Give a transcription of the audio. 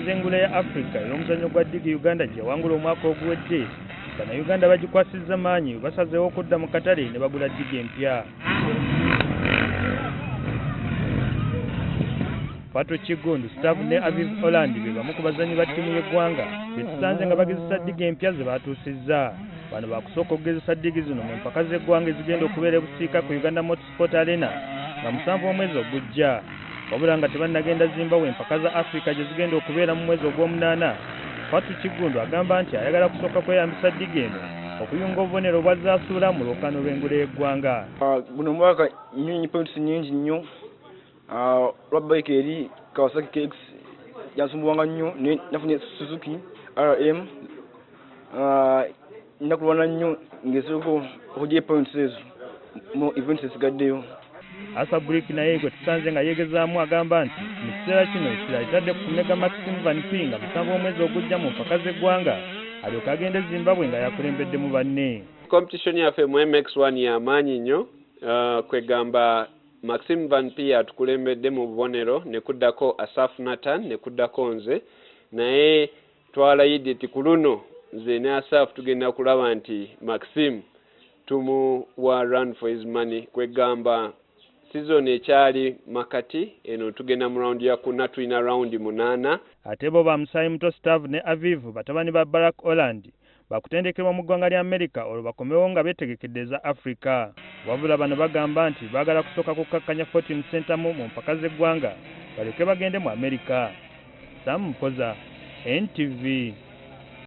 okumaliriza engula ya Africa ey'omuzannyo gwa ddigi Uganda gye wangula omwaka oguwedde, Bannauganda bagikwasizza maanyi basazeewo okudda mu katale ne bagula ddigi empya. Pato Kigundu, Stavu ne Aviv Holland be bamu ku bazannyi ba ttimu y'eggwanga be tusanze nga bagezesa ddigi empya ze baatuusizza. Bano baakusooka okugezesa ddigi zino mu mpaka z'eggwanga ezigenda okubeera ebusiika ku Uganda Motorsport Arena nga 7 omwezi ogujja. Wabula nga tebannagenda Zimbabwe empaka za Africa gye zigenda okubeera mu mwezi ogw'omunaana. Pato Kigundu agamba nti ayagala kusooka kweyambisa ddigi eno okuyunga obubonero bw'azzaasuula mu lwokaano lw'engula y'eggwanga. Guno mwaka nyinyi points nyingi nnyo. Bike eri Kawasaki Cakes yansumbuwanga nnyo, nafunye Suzuki RM nakulwana nnyo ngezeeko okugya points ezo mu events esigaddeyo. Asa Brick naye gwe tusanze nga yeegezaamu agamba nti mu kiseera kino Isira itadde ku Mega Maxim Van Pinga 7 omwezi ogujja mu mpaka z'eggwanga alyoka agende Zimbabwe nga yakulembedde mu banne. Competition yaffe mu MX1 y'amaanyi nnyo, kwegamba Maxim Van P atukulembedde mu bubonero ne kuddako Asaf Nathan ne kuddako nze, naye twalayidde ti ku luno nze ne Asaf tugenda kulaba nti Maxim tumuwa run for his money, kwegamba season ekyali makati eno tugenda mu round ya kuna tulina round 8. Ate bo bamusayi muto Stav ne Aviv batabani ba Barack Holland bakutendekerwa mu ggwanga lya Amerika olwo bakomewo nga beetegekedde za Africa. Wabula bano bagamba nti baagala kusooka kukakkanya 14 center mu mpaka z'eggwanga balyoke bagende mu Amerika. Sam Mpoza, NTV.